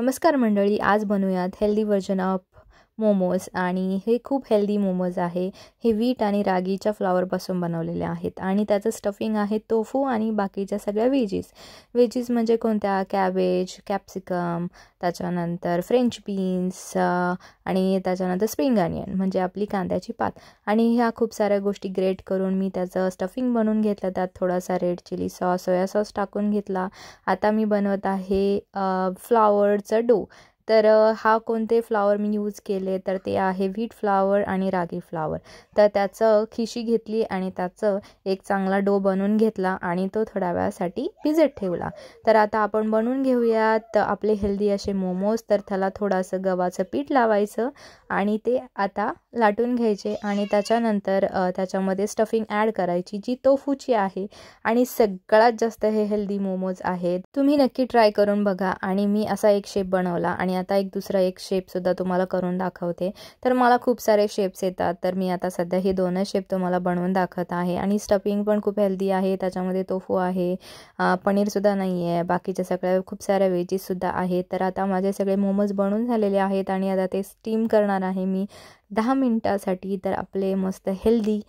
नमस्कार मंडळी, आज बनवूयात हेल्दी व्हर्जन ऑफ मोमोज आणि हे खूप हेल्दी मोमोज आहे। हे व्हीट आणि रागीच्या फ्लॉवरपासून बनवलेले आहेत आणि त्याचं स्टफिंग आहे टोफू आणि बाकीच्या सगळ्या व्हेजीज म्हणजे कोणत्या कॅबेज, कॅप्सिकम, त्याच्यानंतर फ्रेंच बीन्स आणि त्याच्यानंतर स्प्रिंग अनियन म्हणजे आपली कांद्याची पात आणि ह्या खूप साऱ्या गोष्टी ग्रेट करून मी त्याचं स्टफिंग बनवून घेतलं। त्यात थोडासा red chilli sauce, soya sauce टाकून घेतला। आता मी बनवत आहे फ्लॉवरचं डो। तर हा कोणते फ्लॉवर मी यूज केले तर ते आहे व्हीट फ्लॉवर आणि रागी फ्लॉवर। तर त्याचं खिशी घेतली आणि त्याचं एक चांगला डो बनवून घेतला आणि तो थोड्या वेळासाठी भिजत ठेवला। तर आता आपण बनवून घेऊयात आपले हेल्दी असे मोमोज। तर त्याला थोडंसं गव्हाचं पीठ लावायचं आणि ते आता लाटून घ्यायचे आणि त्याच्यानंतर त्याच्यामध्ये स्टफिंग ॲड करायची जी टोफूची आहे आणि सगळ्यात जास्त हे हेल्दी मोमोज आहेत। तुम्ही नक्की ट्राय करून बघा। आणि मी असा एक शेप बनवला आणि आता दुसरा एक शेप सुद्धा तुम्हाला करून दाखवते। तर मला खूप सारे शेप्स येतात, तर मी आता सध्या हे दोनच शेप तुम्हाला बनवून दाखवत आहे आणि स्टफिंग पण खूप हेल्दी आहे। त्याच्यामध्ये टोफू आहे, पनीर सुद्धा नाही आहे, बाकीच्या सगळ्या खूप साऱ्या व्हेजीस सुद्धा आहेत। तर आता माझे सगळे मोमोज बनवून झालेले आहेत आणि आता ते स्टीम करणार आहे मी 10 मिनिटासाठी। तर आपले मस्त हेल्दी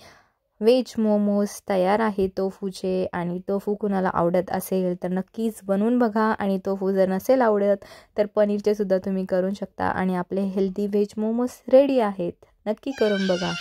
व्हेज मोमोज तयार आहे टोफूचे। आणि टोफू कुणाला आवडत असेल तर नक्कीच बनवून बघा आणि टोफू जर नसेल आवडत तर पनीरचे सुद्धा तुम्ही करू शकता आणि आपले हेल्दी व्हेज मोमोज रेडी आहेत। नक्की करून बघा।